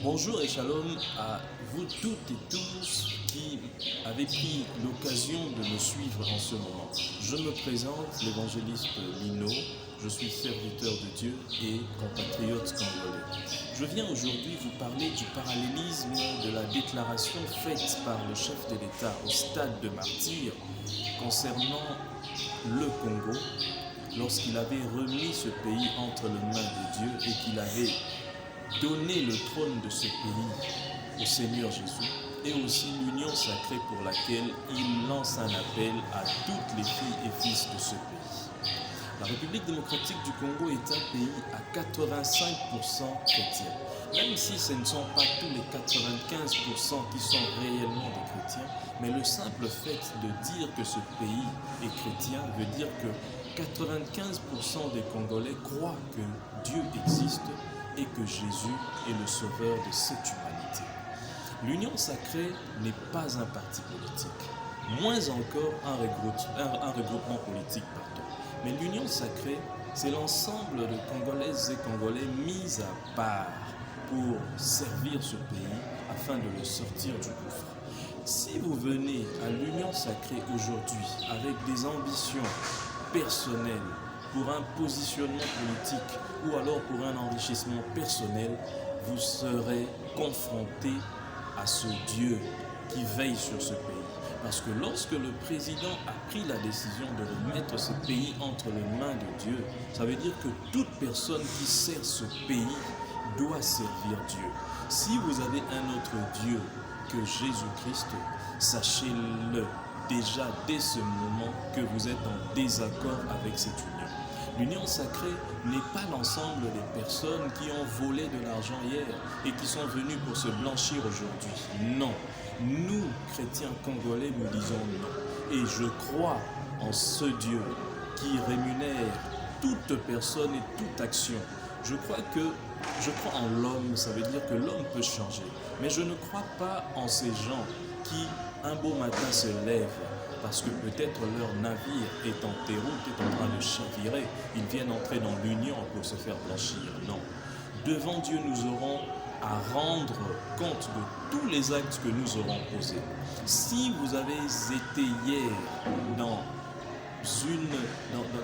Bonjour et shalom à vous toutes et tous qui avez pris l'occasion de me suivre en ce moment. Je me présente, l'évangéliste Lino, je suis serviteur de Dieu et compatriote congolais. Je viens aujourd'hui vous parler du parallélisme de la déclaration faite par le chef de l'État au stade de martyr concernant le Congo lorsqu'il avait remis ce pays entre les mains de Dieu et qu'il avait donner le trône de ce pays au Seigneur Jésus, et aussi l'union sacrée pour laquelle il lance un appel à toutes les filles et fils de ce pays. La République démocratique du Congo est un pays à 85% chrétien. Même si ce ne sont pas tous les 95% qui sont réellement des chrétiens, mais le simple fait de dire que ce pays est chrétien veut dire que 95% des Congolais croient que Dieu existe et que Jésus est le sauveur de cette humanité. L'union sacrée n'est pas un parti politique, moins encore un regroupement politique. Mais l'union sacrée, c'est l'ensemble de Congolaises et Congolais mis à part pour servir ce pays afin de le sortir du gouffre. Si vous venez à l'union sacrée aujourd'hui avec des ambitions personnelles, pour un positionnement politique ou alors pour un enrichissement personnel, vous serez confronté à ce Dieu qui veille sur ce pays. Parce que lorsque le président a pris la décision de remettre ce pays entre les mains de Dieu, ça veut dire que toute personne qui sert ce pays doit servir Dieu. Si vous avez un autre Dieu que Jésus-Christ, sachez-le déjà dès ce moment que vous êtes en désaccord avec cette union. L'union sacrée n'est pas l'ensemble des personnes qui ont volé de l'argent hier et qui sont venues pour se blanchir aujourd'hui. Non. Nous, chrétiens congolais, nous disons non. Et je crois en ce Dieu qui rémunère toute personne et toute action. Je crois en l'homme, ça veut dire que l'homme peut changer. Mais je ne crois pas en ces gens qui, un beau matin, se lèvent parce que peut-être leur navire est en déroute, est en train de chavirer. Ils viennent entrer dans l'union pour se faire blanchir. Non. Devant Dieu, nous aurons à rendre compte de tous les actes que nous aurons posés. Si vous avez été hier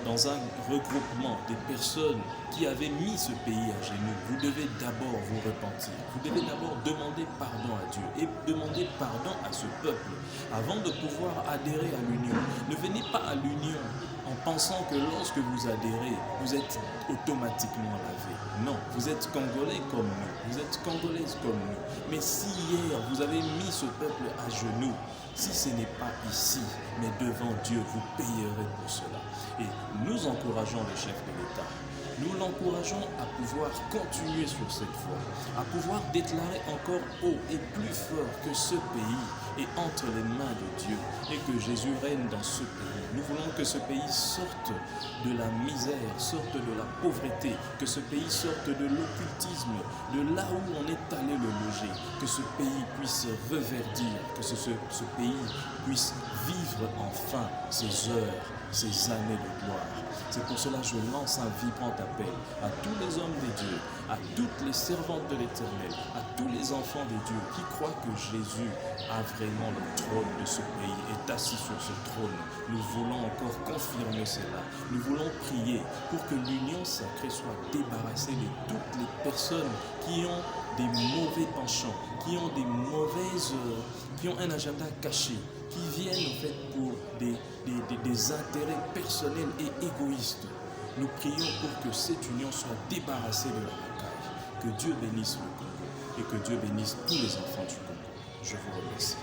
dans un regroupement des personnes qui avaient mis ce pays à genoux, vous devez d'abord vous repentir. Vous devez d'abord demander pardon à Dieu et demander pardon à ce peuple avant de pouvoir adhérer à l'union. Ne venez pas à l'union en pensant que lorsque vous adhérez, vous êtes automatiquement lavé. Non, vous êtes Congolais comme nous, vous êtes Congolaises comme nous. Mais si hier vous avez mis ce peuple à genoux, si ce n'est pas ici, mais devant Dieu, vous payerez pour cela. Et nous encourageons le chef de l'État. Nous l'encourageons à pouvoir continuer sur cette voie, à pouvoir déclarer encore haut et plus fort que ce pays est entre les mains de Dieu et que Jésus règne dans ce pays. Nous voulons que ce pays sorte de la misère, sorte de la pauvreté, que ce pays sorte de l'occultisme, de là où on est allé le loger, que ce pays puisse reverdir, que ce pays puisse vivre enfin ses heures, ces années de gloire. C'est pour cela que je lance un vibrant appel à tous les hommes de Dieu, à toutes les servantes de l'Éternel, à tous les enfants de Dieu qui croient que Jésus a vraiment le trône de ce pays, est assis sur ce trône. Nous voulons encore confirmer cela. Nous voulons prier pour que l'union sacrée soit débarrassée de toutes les personnes qui ont des mauvais penchants, qui ont qui ont un agenda caché, qui viennent en fait pour des intérêts personnels et égoïstes. Nous prions pour que cette union soit débarrassée de la racaille. Que Dieu bénisse le Congo et que Dieu bénisse tous les enfants du Congo. Je vous remercie.